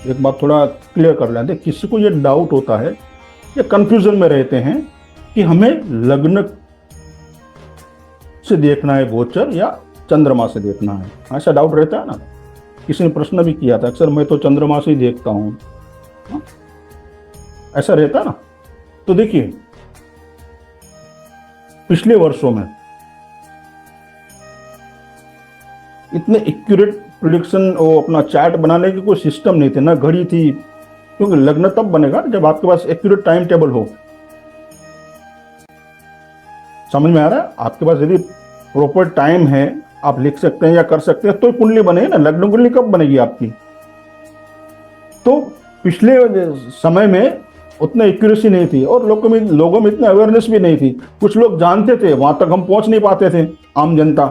एक बात थोड़ा क्लियर कर लेते हैं, किसी को ये डाउट होता है या कंफ्यूजन में रहते हैं कि हमें लग्न से देखना है गोचर या चंद्रमा से देखना है, ऐसा डाउट रहता है ना। किसी ने प्रश्न भी किया था, अक्सर मैं तो चंद्रमा से ही देखता हूँ, ऐसा रहता है ना। तो देखिए, पिछले वर्षों में इतने एक्यूरेट प्रिडिक्शन वो अपना चार्ट बनाने की कोई सिस्टम नहीं थे, ना घड़ी थी, क्योंकि लग्न तब बनेगा जब आपके पास एक्यूरेट टाइम टेबल हो। समझ में आ रहा है? आपके पास यदि प्रॉपर टाइम है, आप लिख सकते हैं या कर सकते हैं, तो कुंडली बनेगी ना। लग्न कुंडली कब बनेगी आपकी? तो पिछले समय में उतना एक्यूरेसी नहीं थी और लोगों में इतना अवेयरनेस भी नहीं थी। कुछ लोग जानते थे, वहां तक हम पहुंच नहीं पाते थे, आम जनता।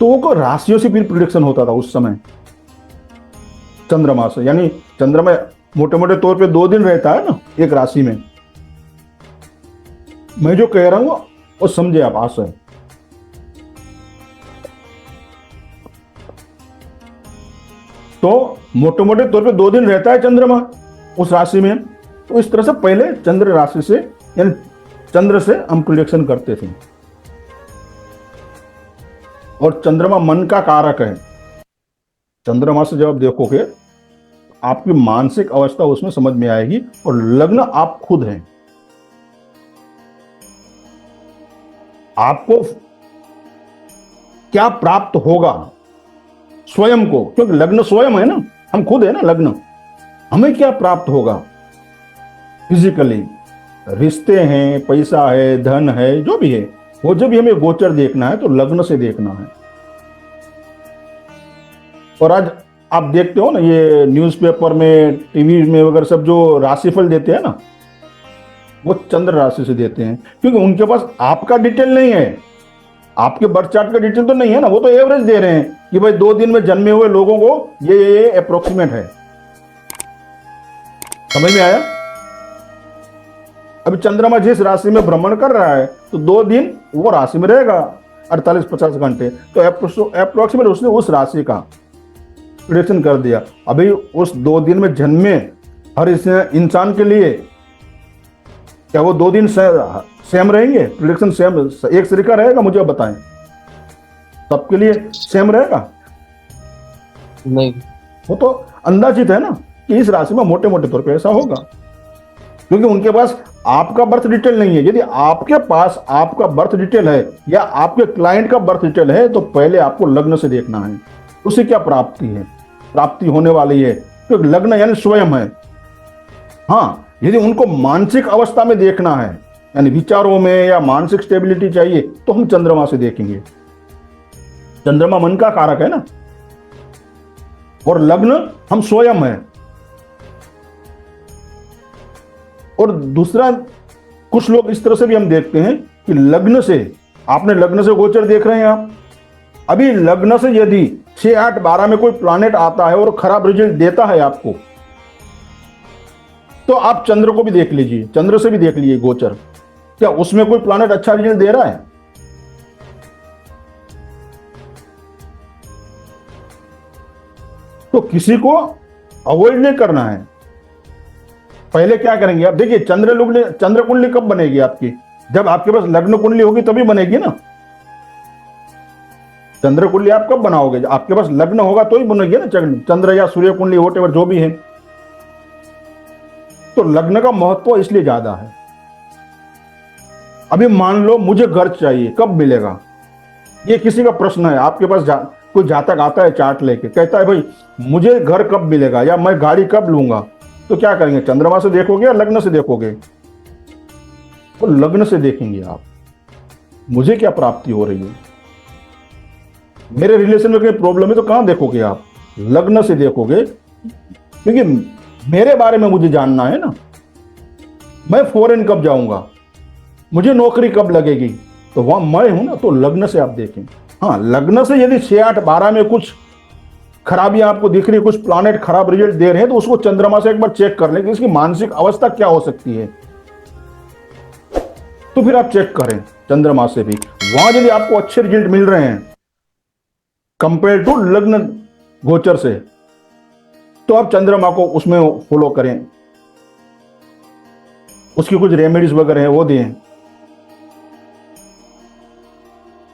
तो वो राशियों से फिर प्रिडिक्शन होता था उस समय, चंद्रमा से। यानी चंद्रमा मोटे मोटे तौर पे 2 दिन रहता है ना एक राशि में। मैं जो कह रहा हूं वो समझे आप आशय। तो मोटे मोटे तौर पे 2 दिन रहता है चंद्रमा उस राशि में। तो इस तरह से पहले चंद्र राशि से यानी चंद्र से हम प्रिडिक्शन करते थे। और चंद्रमा मन का कारक है। चंद्रमा से जब आप देखोगे आपकी मानसिक अवस्था उसमें समझ में आएगी। और लग्न आप खुद हैं, आपको क्या प्राप्त होगा स्वयं को, क्योंकि लग्न स्वयं है ना, हम खुद है ना लग्न। हमें क्या प्राप्त होगा फिजिकली, रिश्ते हैं, पैसा है, धन है, जो भी है, वो जब भी हमें गोचर देखना है तो लग्न से देखना है। और आज आप देखते हो ना, ये न्यूज़पेपर में, टीवी में वगैरह सब जो राशिफल देते हैं ना, वो चंद्र राशि से देते हैं, क्योंकि उनके पास आपका डिटेल नहीं है, आपके बर्थ चार्ट का डिटेल तो नहीं है ना। वो तो एवरेज दे रहे हैं कि भाई 2 दिन में जन्मे हुए लोगों को ये अप्रोक्सीमेट है। समझ में आया? अभी चंद्रमा जिस राशि में भ्रमण कर रहा है तो 2 दिन वो राशि में रहेगा, 48-50 घंटे। तो अप्रोक्सीमेट उसने उस राशि का प्रेडिक्शन कर दिया। अभी उस 2 दिन में जन्मे हर इंसान के लिए क्या वो 2 दिन सेम रहेंगे? प्रेडिक्शन सेम एक तरीका रहेगा? मुझे बताएं, सबके लिए सेम रहेगा? नहीं। वो तो अंदाजित है ना कि इस राशि में मोटे मोटे तौर पे ऐसा होगा, क्योंकि उनके पास आपका बर्थ डिटेल नहीं है। यदि आपके पास आपका बर्थ डिटेल है या आपके क्लाइंट का बर्थ डिटेल है तो पहले आपको लग्न से देखना है, उसे क्या प्राप्ति है, प्राप्ति होने वाली है, क्योंकि लग्न यानी स्वयं है। हाँ, यदि उनको मानसिक अवस्था में देखना है, यानी विचारों में या मानसिक स्टेबिलिटी चाहिए, तो हम चंद्रमा से देखेंगे। चंद्रमा मन का कारक है ना, और लग्न हम स्वयं है। और दूसरा, कुछ लोग इस तरह से भी हम देखते हैं कि लग्न से, आपने लग्न से गोचर देख रहे हैं आप, अभी लग्न से यदि 6, 8, 12 में कोई प्लैनेट आता है और खराब रिजल्ट देता है आपको, तो आप चंद्र को भी देख लीजिए, चंद्र से भी देख लीजिए गोचर, क्या उसमें कोई प्लैनेट अच्छा रिजल्ट दे रहा है? तो किसी को अवॉइड नहीं करना है। पहले क्या करेंगे आप? देखिए, चंद्र कुंडली कब बनेगी आपकी? जब आपके पास लग्न कुंडली होगी तभी बनेगी ना। चंद्र कुंडली आप कब बनाओगे? आपके पास लग्न होगा तो ही बनेगी ना चंद्र या सूर्य कुंडली, वोटेवर जो भी है। तो लग्न का महत्व इसलिए ज्यादा है। अभी मान लो मुझे घर चाहिए, कब मिलेगा? ये किसी का प्रश्न है। आपके पास कोई जातक आता है चार्ट लेके, कहता है भाई मुझे घर कब मिलेगा या मैं गाड़ी कब लूंगा, तो क्या करेंगे? चंद्रमा से देखोगे या लग्न से देखोगे? तो लग्न से देखेंगे आप, मुझे क्या प्राप्ति हो रही है, मेरे रिलेशन में कोई प्रॉब्लम है तो कहां देखोगे आप? लग्न से देखोगे, क्योंकि मेरे बारे में मुझे जानना है ना। मैं फॉरेन कब जाऊंगा, मुझे नौकरी कब लगेगी, तो वहां मैं हूं ना। तो लग्न से आप देखें। हाँ, लग्न से यदि 6, 8, 12 में कुछ खराबियां आपको दिख रही है, कुछ प्लैनेट खराब रिजल्ट दे रहे हैं, तो उसको चंद्रमा से एक बार चेक कर लें कि इसकी मानसिक अवस्था क्या हो सकती है। तो फिर आप चेक करें चंद्रमा से भी। वहां यदि आपको अच्छे रिजल्ट मिल रहे हैं कंपेयर टू लग्न गोचर से, तो आप चंद्रमा को उसमें फॉलो करें, उसकी कुछ रेमेडीज वगैरह है वो दें,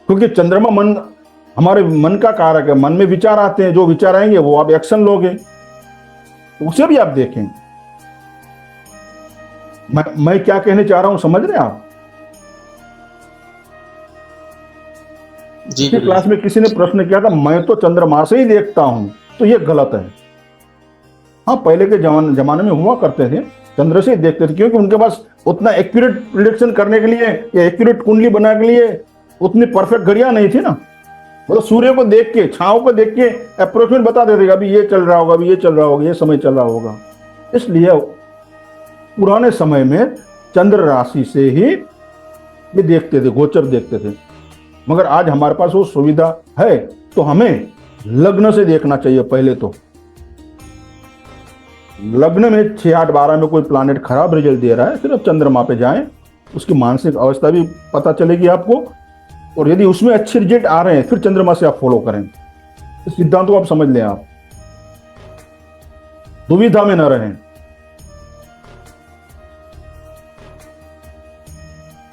क्योंकि चंद्रमा मन हमारे मन का कारक है। मन में विचार आते हैं, जो विचार आएंगे वो आप एक्शन लोगे, उसे भी आप देखें। मैं क्या कहने चाह रहा हूं, समझ रहे हैं आप? जी इसी गुरुजी। क्लास में किसी ने प्रश्न किया था, मैं तो चंद्रमा से ही देखता हूं, तो ये गलत है। हाँ, पहले के जमाने में हुआ करते थे, चंद्र से ही देखते थे, क्योंकि उनके पास उतना एक्यूरेट प्रिडिक्शन करने के लिए या एक्यूरेट कुंडली बनाने के लिए उतनी परफेक्ट घड़ियां नहीं थी ना। वो तो सूर्य को देख के, छांव को देख के अप्रोक्सीमेट बता देते अभी ये चल रहा होगा, अभी ये चल रहा होगा, ये समय चल रहा होगा। इसलिए पुराने समय में चंद्र राशि से ही ये देखते थे, गोचर देखते थे। मगर आज हमारे पास वो सुविधा है, तो हमें लग्न से देखना चाहिए। पहले तो लग्न में 6, 8, 12 में कोई प्लानेट खराब रिजल्ट दे रहा है, फिर आप चंद्रमा पे जाएं, उसकी मानसिक अवस्था भी पता चलेगी आपको, और यदि उसमें अच्छे रिजल्ट आ रहे हैं फिर चंद्रमा से आप फॉलो करें। इस सिद्धांत को आप समझ लें, आप दुविधा में न रहें।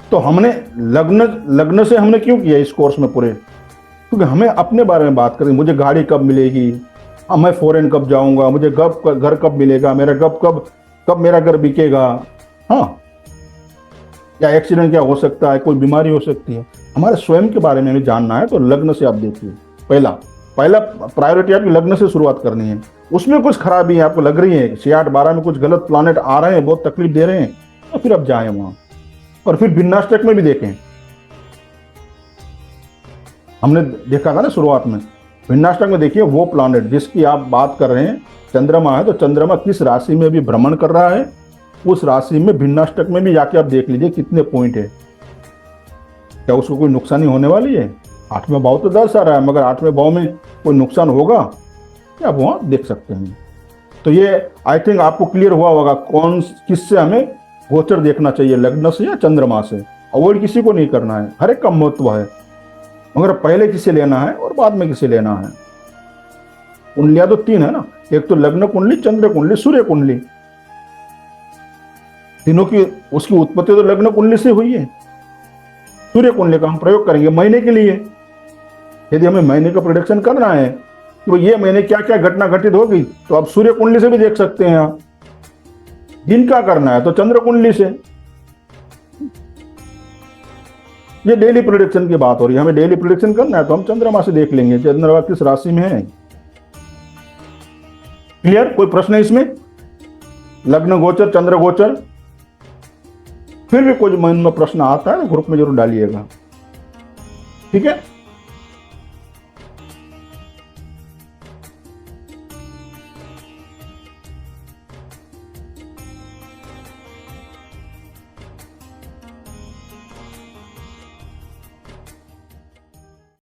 तो हमने लग्न से हमने क्यों किया इस कोर्स में पूरे? क्योंकि हमें अपने बारे में बात करें, मुझे गाड़ी कब मिलेगी, मैं फॉरेन कब जाऊंगा, मुझे घर कब मिलेगा, मेरा कब मेरा घर बिकेगा, हाँ, या एक्सीडेंट क्या हो सकता है, कोई बीमारी हो सकती है, हमारे स्वयं के बारे में हमें जानना है। तो लग्न से आप देखिए, पहला प्रायोरिटी आपकी लग्न से शुरुआत करनी है। उसमें कुछ खराबी है आपको लग रही है, 6, 8, 12 में कुछ गलत प्लानेट आ रहे हैं, बहुत तकलीफ दे रहे हैं, तो फिर आप जाएं वहां, और फिर भिन्नाष्टक में भी देखें। हमने देखा था ना शुरुआत में, भिन्नाष्टक में देखिए वो प्लानेट जिसकी आप बात कर रहे हैं, चंद्रमा है, तो चंद्रमा किस राशि में भी भ्रमण कर रहा है, उस राशि में भिन्नाष्टक में भी जाके आप देख लीजिए कितने पॉइंट है, क्या उसको कोई नुकसानी होने वाली है। 8वें भाव तो दर्शा रहा है, मगर 8वें भाव में कोई नुकसान होगा क्या, आप वहां देख सकते हैं। तो ये आई थिंक आपको क्लियर हुआ होगा किससे हमें गोचर देखना चाहिए, लग्न से या चंद्रमा से। अवॉइड किसी को नहीं करना है, हर एक का महत्व है, मगर पहले किसे लेना है और बाद में किसे लेना है। कुंडलियां तो 3 है ना, एक तो लग्न कुंडली, चंद्र कुंडली, सूर्य कुंडली, तीनों की उसकी उत्पत्ति तो लग्न कुंडली से हुई है। सूर्य कुंडली का हम प्रयोग करेंगे महीने के लिए। यदि हमें महीने का प्रोडिक्शन करना है कि ये महीने क्या क्या घटना घटित होगी, तो आप सूर्य कुंडली से भी देख सकते हैं। आप दिन का करना है तो चंद्र कुंडली से। ये डेली प्रोडिक्शन की बात हो रही है, हमें डेली प्रोडिक्शन करना है तो हम चंद्रमा से देख लेंगे चंद्रमा किस राशि में है। क्लियर? कोई प्रश्न है इसमें? लग्न गोचर, चंद्र गोचर, फिर भी कोई मन में प्रश्न आता है तो ग्रुप में जरूर डालिएगा, ठीक है।